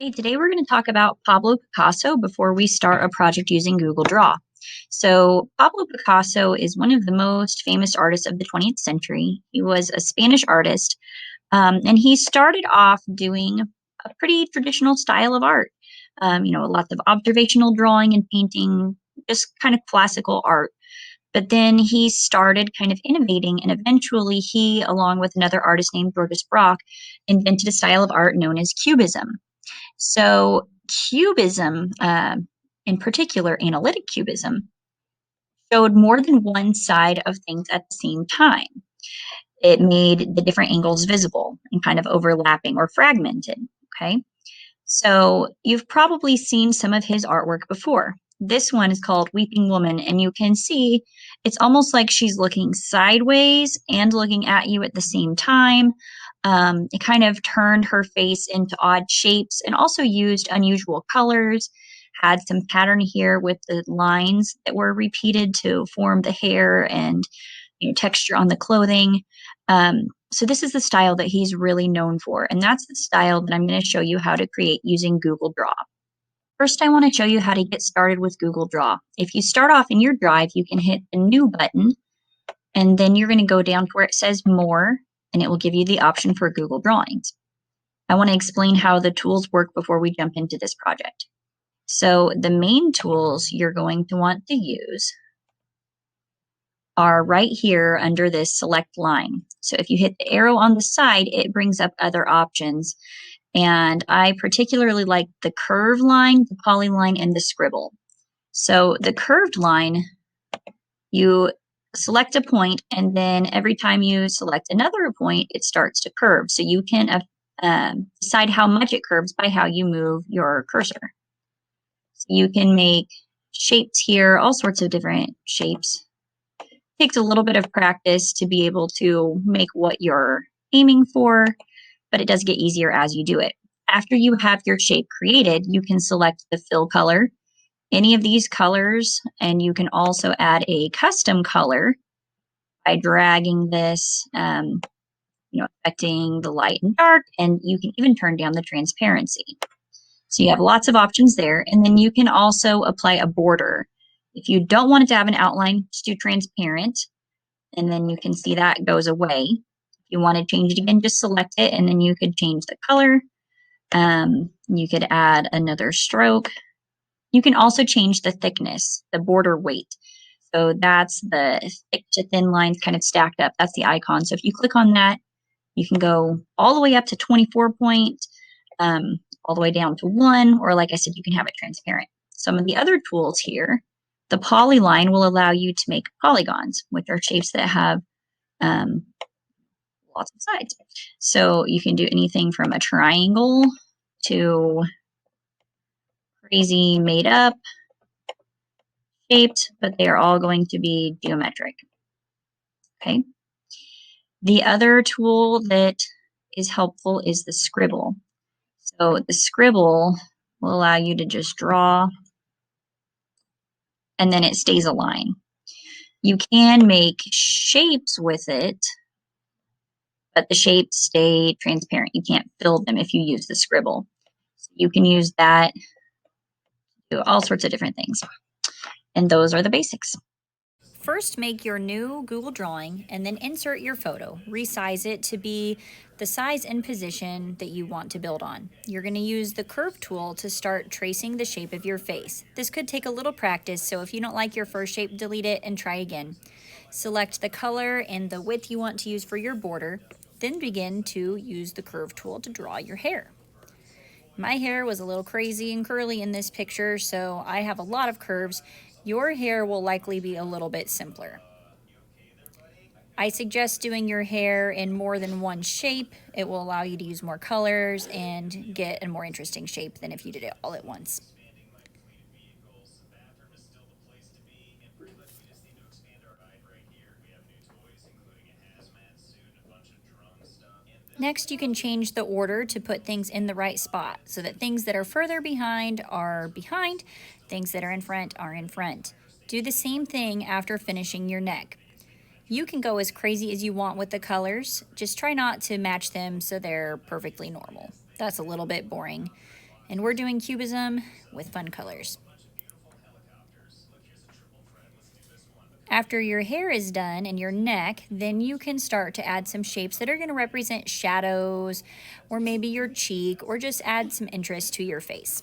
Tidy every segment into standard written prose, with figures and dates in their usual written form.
Hey, today we're going to talk about Pablo Picasso before we start a project using Google Draw. So, Pablo Picasso is one of the most famous artists of the 20th century. He was a Spanish artist, and he started off doing a pretty traditional style of art. Lots of observational drawing and painting, just kind of classical art. But then he started kind of innovating, and eventually he, along with another artist named Georges Braque, invented a style of art known as Cubism. So, Cubism, in particular, analytic Cubism, showed more than one side of things at the same time. It made the different angles visible and kind of overlapping or fragmented. Okay. So, you've probably seen some of his artwork before. This one is called Weeping Woman, and you can see it's almost like she's looking sideways and looking at you at the same time. It kind of turned her face into odd shapes and also used unusual colors, had some pattern here with the lines that were repeated to form the hair and texture on the clothing. So this is the style that he's really known for, and that's the style that I'm going to show you how to create using Google Draw. First, I want to show you how to get started with Google Draw. If you start off in your Drive, you can hit the New button, and then you're going to go down to where it says More, and it will give you the option for Google Drawings. I want to explain how the tools work before we jump into this project. So the main tools you're going to want to use are right here under this select line. So if you hit the arrow on the side, it brings up other options. And I particularly like the curve line, the polyline, and the scribble. So the curved line, you select a point, and then every time you select another point, it starts to curve. So you can decide how much it curves by how you move your cursor. So you can make shapes here, all sorts of different shapes. It takes a little bit of practice to be able to make what you're aiming for, but it does get easier as you do it. After you have your shape created, you can select the fill color, any of these colors, and you can also add a custom color by dragging this, affecting the light and dark, and you can even turn down the transparency. So you have lots of options there, and then you can also apply a border. If you don't want it to have an outline, just do transparent, and then you can see that goes away. If you want to change it again, just select it, and then you could change the color. You could add another stroke. You can also change the thickness, the border weight. So that's the thick to thin lines kind of stacked up. That's the icon. So if you click on that, you can go all the way up to 24 point, all the way down to 1, or like I said, you can have it transparent. Some of the other tools here, the polyline will allow you to make polygons, which are shapes that have lots of sides. So you can do anything from a triangle to crazy made up shapes, but they are all going to be geometric. Okay. The other tool that is helpful is the scribble. So the scribble will allow you to just draw, and then it stays a line. You can make shapes with it, but the shapes stay transparent. You can't fill them if you use the scribble. So you can use that to do all sorts of different things. And those are the basics. First, make your new Google drawing and then insert your photo. Resize it to be the size and position that you want to build on. You're going to use the curve tool to start tracing the shape of your face. This could take a little practice, so if you don't like your first shape, delete it and try again. Select the color and the width you want to use for your border, then begin to use the curve tool to draw your hair. My hair was a little crazy and curly in this picture, so I have a lot of curves. Your hair will likely be a little bit simpler. I suggest doing your hair in more than one shape. It will allow you to use more colors and get a more interesting shape than if you did it all at once. Next, you can change the order to put things in the right spot so that things that are further behind are behind, things that are in front are in front. Do the same thing after finishing your neck. You can go as crazy as you want with the colors. Just try not to match them so they're perfectly normal. That's a little bit boring. And we're doing cubism with fun colors. After your hair is done and your neck, then you can start to add some shapes that are going to represent shadows or maybe your cheek, or just add some interest to your face.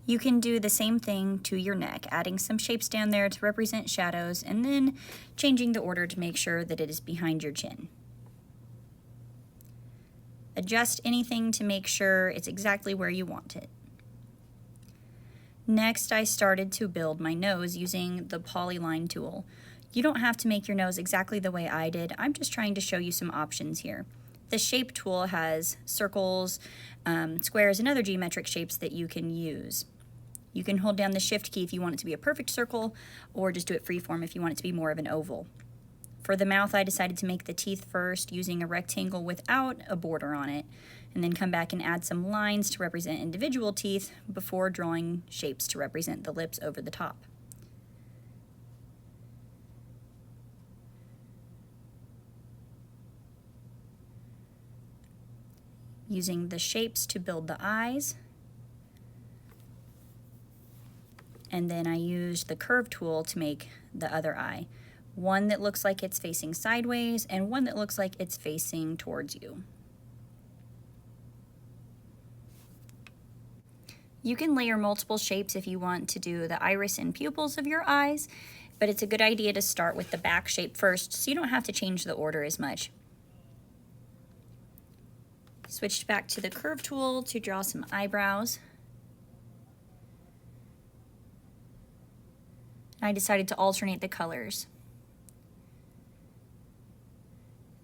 You can do the same thing to your neck, adding some shapes down there to represent shadows and then changing the order to make sure that it is behind your chin. Adjust anything to make sure it's exactly where you want it. Next, I started to build my nose using the polyline tool. You don't have to make your nose exactly the way I did. I'm just trying to show you some options here. The shape tool has circles, squares, and other geometric shapes that you can use. You can hold down the shift key if you want it to be a perfect circle, or just do it freeform if you want it to be more of an oval. For the mouth, I decided to make the teeth first using a rectangle without a border on it, and then come back and add some lines to represent individual teeth before drawing shapes to represent the lips over the top. Using the shapes to build the eyes, and then I used the curve tool to make the other eye. One that looks like it's facing sideways and one that looks like it's facing towards you. You can layer multiple shapes if you want to do the iris and pupils of your eyes, but it's a good idea to start with the back shape first so you don't have to change the order as much. Switched back to the curve tool to draw some eyebrows. I decided to alternate the colors.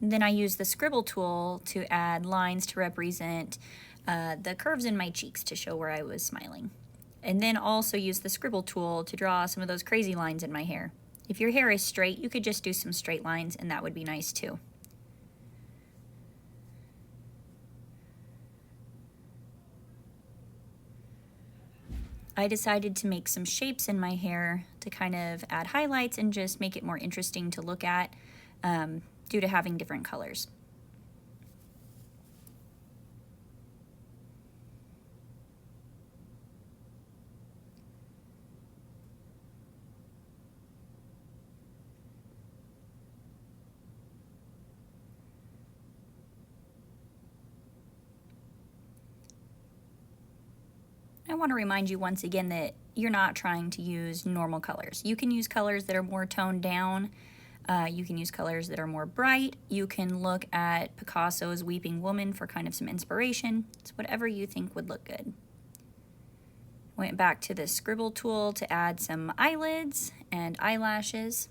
Then I used the scribble tool to add lines to represent the curves in my cheeks to show where I was smiling. And then also use the scribble tool to draw some of those crazy lines in my hair. If your hair is straight, you could just do some straight lines and that would be nice too. I decided to make some shapes in my hair to kind of add highlights and just make it more interesting to look at due to having different colors. I want to remind you once again that you're not trying to use normal colors. You can use colors that are more toned down. You can use colors that are more bright. You can look at Picasso's Weeping Woman for kind of some inspiration. It's whatever you think would look good. Went back to the scribble tool to add some eyelids and eyelashes.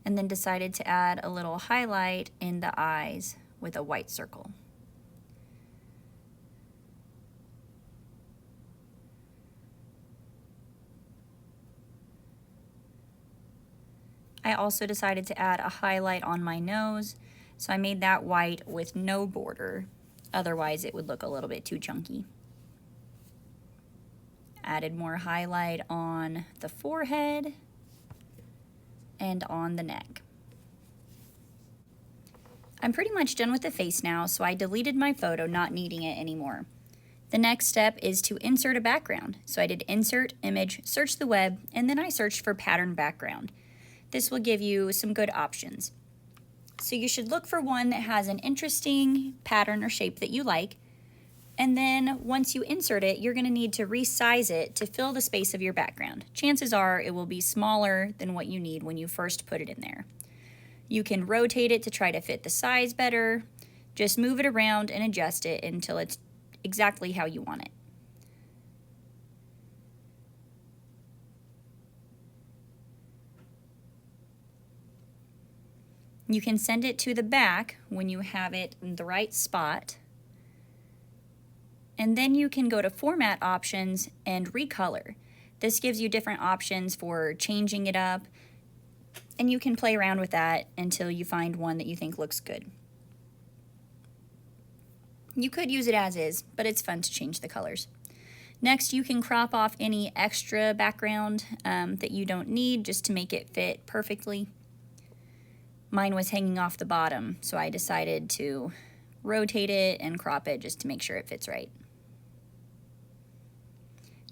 And then decided to add a little highlight in the eyes with a white circle. I also decided to add a highlight on my nose, so I made that white with no border. Otherwise it would look a little bit too chunky. Added more highlight on the forehead and on the neck. I'm pretty much done with the face now, so I deleted my photo, not needing it anymore. The next step is to insert a background. So I did insert, image, search the web, and then I searched for pattern background. This will give you some good options. So you should look for one that has an interesting pattern or shape that you like, and then once you insert it, you're going to need to resize it to fill the space of your background. Chances are it will be smaller than what you need when you first put it in there. You can rotate it to try to fit the size better. Just move it around and adjust it until it's exactly how you want it. You can send it to the back when you have it in the right spot. And then you can go to Format Options and Recolor. This gives you different options for changing it up, and you can play around with that until you find one that you think looks good. You could use it as is, but it's fun to change the colors. Next, you can crop off any extra background that you don't need just to make it fit perfectly. mine was hanging off the bottom, so I decided to rotate it and crop it just to make sure it fits right.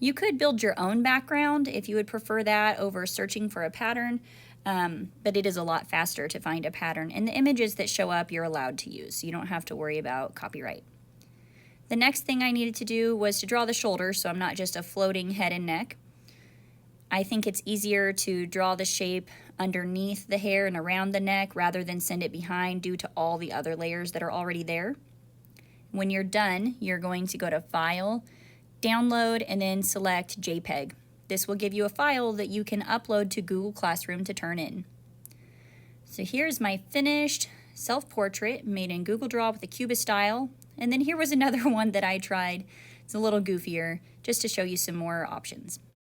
You could build your own background if you would prefer that over searching for a pattern, but it is a lot faster to find a pattern, and the images that show up you're allowed to use. You don't have to worry about copyright. The next thing I needed to do was to draw the shoulders, so I'm not just a floating head and neck. I think it's easier to draw the shape underneath the hair and around the neck rather than send it behind due to all the other layers that are already there. When you're done, you're going to go to File, Download, and then select JPEG. This will give you a file that you can upload to Google Classroom to turn in. So here's my finished self-portrait made in Google Draw with the Cubist style. And then here was another one that I tried. It's a little goofier, just to show you some more options.